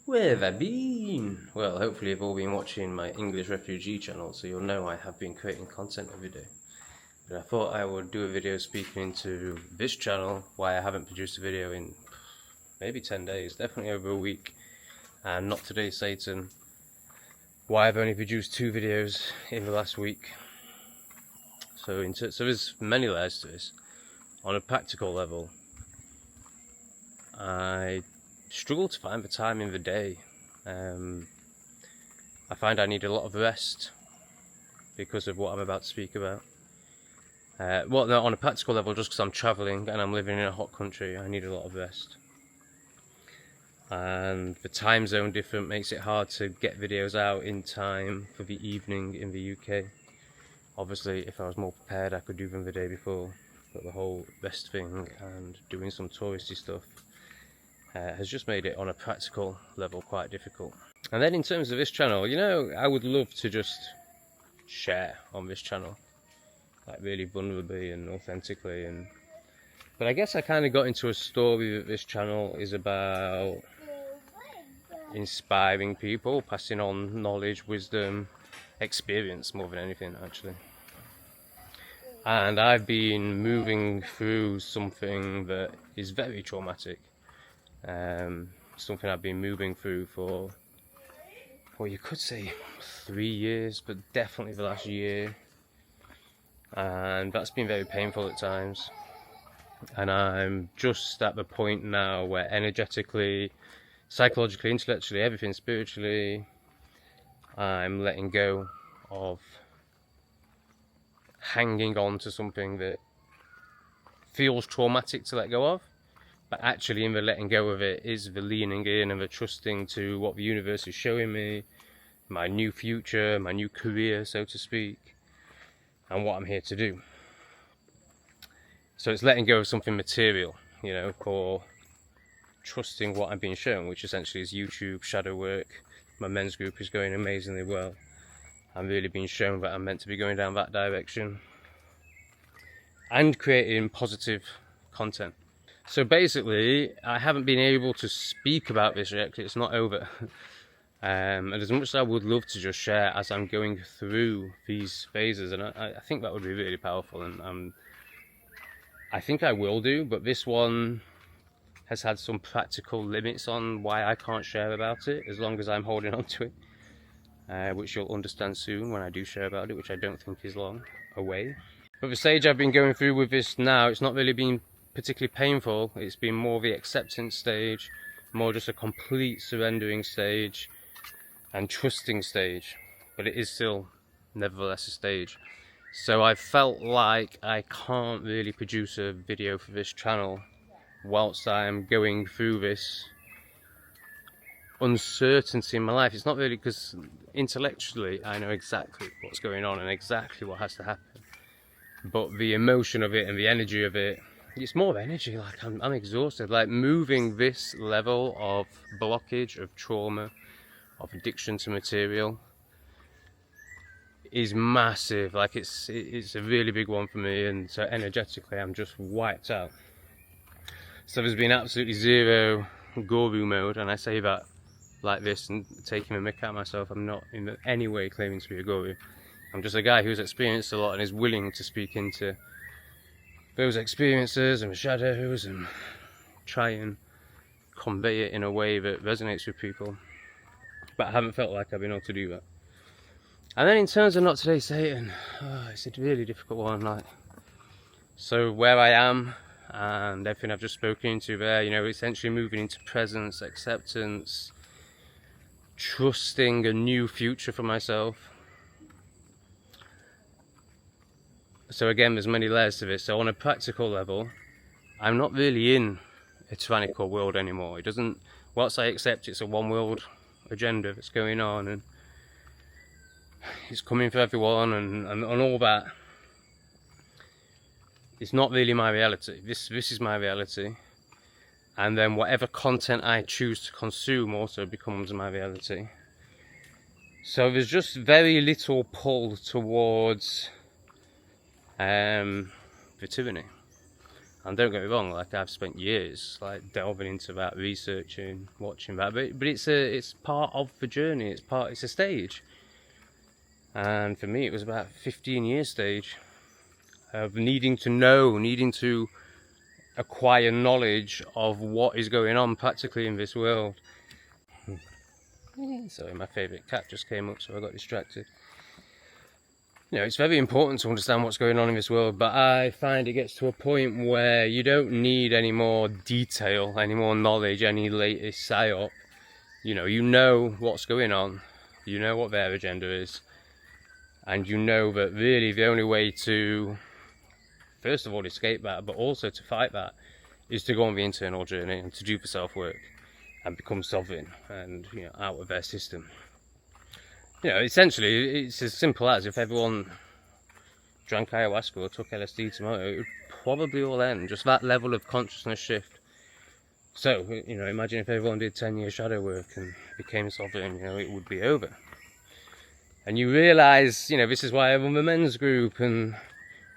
Where have I been? Well, hopefully you've all been watching my English refugee channel, so you'll know I have been creating content every day. But I thought I would do a video speaking to this channel, why I haven't produced a video in maybe 10 days, definitely over a week. And Not Today Satan, why I've only produced 2 videos in the last week. So there's many layers to this. On a practical level, I struggle to find the time in the day. I find I need a lot of rest because of what I'm about to speak about. Well, no, on a practical level, just because I'm travelling and I'm living in a hot country, I need a lot of rest. And the time zone difference makes it hard to get videos out in time for the evening in the UK. Obviously, if I was more prepared, I could do them the day before. But the whole rest thing and doing some touristy stuff has just made it on a practical level quite difficult. And then in terms of this channel, you know, I would love to just share on this channel, like really vulnerably and authentically, but I guess I kind of got into a story that this channel is about inspiring people, passing on knowledge, wisdom, experience more than anything actually. And I've been moving through something that is very traumatic. Something I've been moving through for, well, you could say 3 years, but definitely the last year. And that's been very painful at times. And I'm just at the point now where energetically, psychologically, intellectually, everything spiritually, I'm letting go of hanging on to something that feels traumatic to let go of. But actually in the letting go of it is the leaning in and the trusting to what the universe is showing me, my new future, my new career, so to speak, and what I'm here to do. So it's letting go of something material, you know, for trusting what I'm being shown, which essentially is YouTube, shadow work. My men's group is going amazingly well. I'm really being shown that I'm meant to be going down that direction and creating positive content. So basically, I haven't been able to speak about this yet, it's not over. And as much as I would love to just share as I'm going through these phases, and I think that would be really powerful, and I think I will do, but this one has had some practical limits on why I can't share about it, as long as I'm holding on to it, which you'll understand soon when I do share about it, which I don't think is long away. But the stage I've been going through with this now, it's not really been particularly painful. It's been more the acceptance stage, more just a complete surrendering stage and trusting stage, but it is still nevertheless a stage. So I felt like I can't really produce a video for this channel whilst I'm going through this uncertainty in my life. It's not really because intellectually I know exactly what's going on and exactly what has to happen, but the emotion of it and the energy of it, it's more energy. Like I'm exhausted. Like moving this level of blockage, of trauma, of addiction to material is massive. Like it's a really big one for me, and so energetically I'm just wiped out. So there's been absolutely zero guru mode, and I say that like this and taking a mick out of myself. I'm not in any way claiming to be a guru. I'm just a guy who's experienced a lot and is willing to speak into those experiences and shadows and try and convey it in a way that resonates with people. But I haven't felt like I've been able to do that. And then in terms of Not Today Satan, it's a really difficult one. Like, so where I am and everything I've just spoken into there, you know, essentially moving into presence, acceptance, trusting a new future for myself. So again, there's many layers to this. So on a practical level, I'm not really in a tyrannical world anymore. It doesn't, whilst I accept it's a one world agenda that's going on and it's coming for everyone and all that, it's not really my reality. This is my reality. And then whatever content I choose to consume also becomes my reality. So there's just very little pull towards the tyranny. And don't get me wrong, like I've spent years like delving into that, researching, watching that, but it's part of the journey. It's a stage. And for me, it was about 15-year stage of needing to know, needing to acquire knowledge of what is going on practically in this world. Sorry, my favourite cat just came up, so I got distracted. You know, it's very important to understand what's going on in this world, but I find it gets to a point where you don't need any more detail, any more knowledge, any latest psyop. You know what's going on, you know what their agenda is, and you know that really the only way to, first of all, escape that, but also to fight that, is to go on the internal journey and to do the self-work and become sovereign and, you know, out of their system. You know, essentially, it's as simple as if everyone drank ayahuasca or took LSD tomorrow, it would probably all end. Just that level of consciousness shift. So, you know, imagine if everyone did 10-year shadow work and became sovereign, you know, it would be over. And you realise, you know, this is why I run the men's group and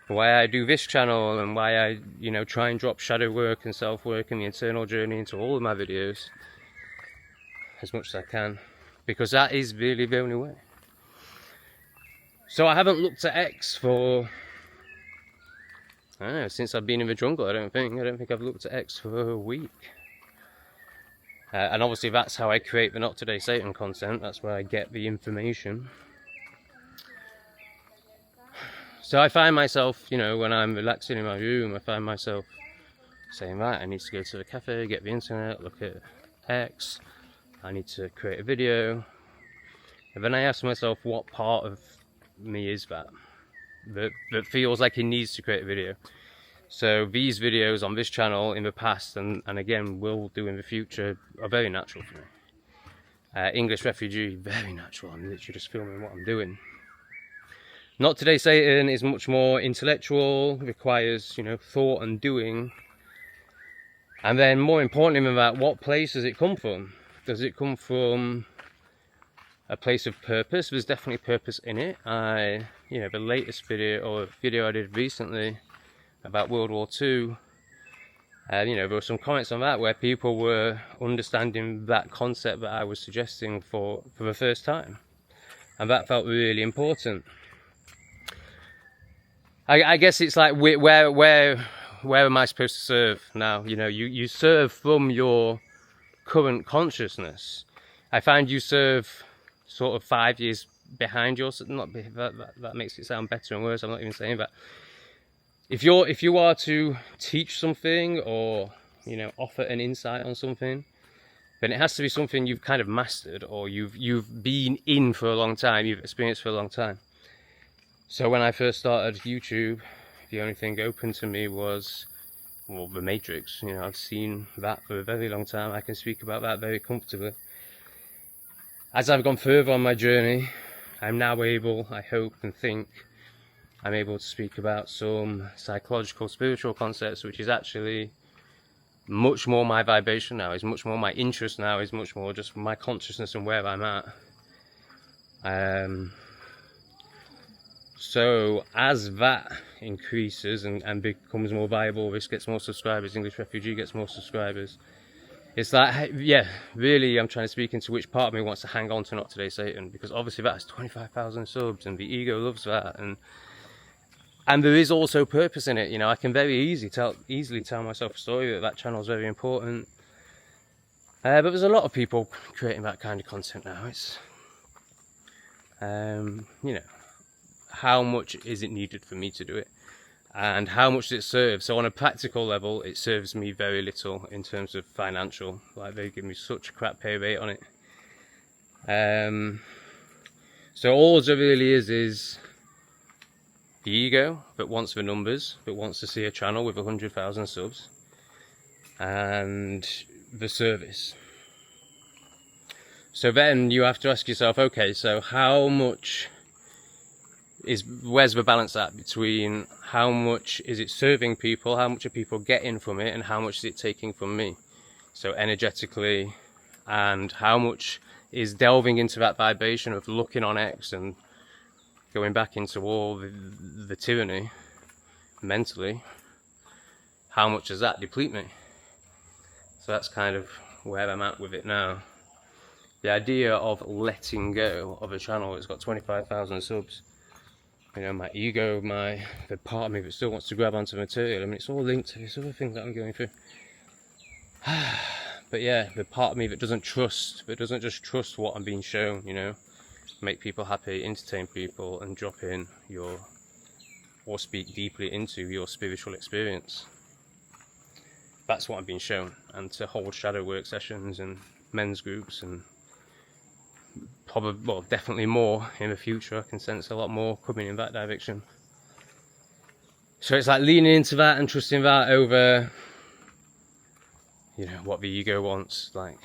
why I do this channel and why I, you know, try and drop shadow work and self-work and the internal journey into all of my videos as much as I can. Because that is really the only way. So I haven't looked at X for, I don't know, since I've been in the jungle. I don't think I've looked at X for a week. And obviously that's how I create the Not Today Satan content. That's where I get the information. So I find myself, you know, when I'm relaxing in my room, I find myself saying, right, I need to go to the cafe, get the internet, look at X. I need to create a video. And then I ask myself, what part of me is that feels like it needs to create a video? So these videos on this channel in the past and again will do in the future are very natural for me. English refugee, very natural. I'm literally just filming what I'm doing. Not Today Satan is much more intellectual, requires, you know, thought and doing. And then more importantly than that, what place does it come from? Does it come from a place of purpose? There's definitely purpose in it. You know, the latest video, or a video I did recently about World War II, you know, there were some comments on that where people were understanding that concept that I was suggesting for the first time. And that felt really important. I guess it's like, where am I supposed to serve now? You know, you serve from your current consciousness. I find you serve sort of 5 years behind yours. That makes it sound better and worse. I'm not even saying that. If you are to teach something or, you know, offer an insight on something, then it has to be something you've kind of mastered or you've been in for a long time, you've experienced for a long time. So when I first started YouTube, the only thing open to me was, well, the Matrix. You know, I've seen that for a very long time. I can speak about that very comfortably. As I've gone further on my journey, I'm now able, I hope and think, I'm able to speak about some psychological, spiritual concepts, which is actually much more my vibration now, is much more my interest now, is much more just my consciousness and where I'm at. So as that increases and becomes more viable, this gets more subscribers, English Refugee gets more subscribers. It's like, yeah, really I'm trying to speak into which part of me wants to hang on to Not Today Satan, because obviously that has 25,000 subs and the ego loves that, and there is also purpose in it. You know, I can very easily tell myself a story that channel is very important. But there's a lot of people creating that kind of content now. It's, you know, how much is it needed for me to do it? And how much does it serve? So on a practical level, it serves me very little in terms of financial. Like, they give me such a crap pay rate on it. So all there really is the ego that wants the numbers, that wants to see a channel with 100,000 subs, and the service. So then you have to ask yourself, okay, so how much where's the balance at between how much is it serving people, how much are people getting from it, and how much is it taking from me? So energetically, and how much is delving into that vibration of looking on X and going back into all the tyranny mentally. how much does that deplete me? So that's kind of where I'm at with it now. The idea of letting go of a channel that's got 25,000 subs, you know, my ego, the part of me that still wants to grab onto material, I mean, it's all linked to this other thing that I'm going through. But yeah, the part of me that doesn't just trust what I'm being shown, you know, make people happy, entertain people, and drop in or speak deeply into your spiritual experience. That's what I'm being shown, and to hold shadow work sessions and men's groups, and probably, well, definitely more in the future. I can sense a lot more coming in that direction. So it's like leaning into that and trusting that over, you know, what the ego wants, like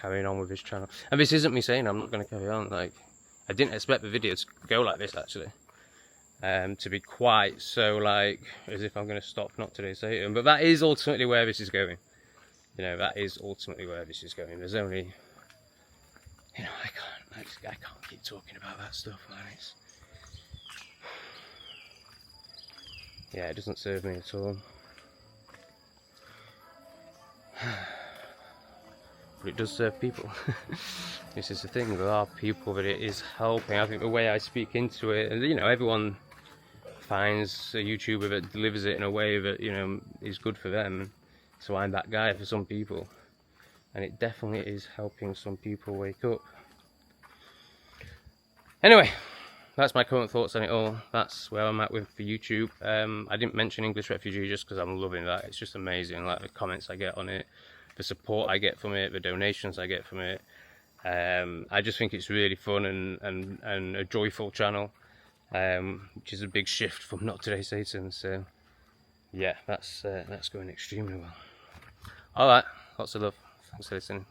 carrying on with this channel. And this isn't me saying I'm not going to carry on. Like, I didn't expect the video to go like this, actually. To be quite so, like, as if I'm going to stop Not Today Satan. But that is ultimately where this is going. You know, that is ultimately where this is going. There's only, you know, I can't keep talking about that stuff, man. Yeah, it doesn't serve me at all. But it does serve people. This is the thing, there are people that it is helping. I think the way I speak into it, and you know, everyone finds a YouTuber that delivers it in a way that, you know, is good for them. So I'm that guy for some people, and it definitely is helping some people wake up. Anyway, that's my current thoughts on it all. That's where I'm at with the YouTube. I didn't mention English Refugee just because I'm loving that. It's just amazing, like the comments I get on it, the support I get from it, the donations I get from it. I just think it's really fun and a joyful channel, which is a big shift from Not Today Satan. So yeah, that's going extremely well. All right, lots of love. Thanks for listening.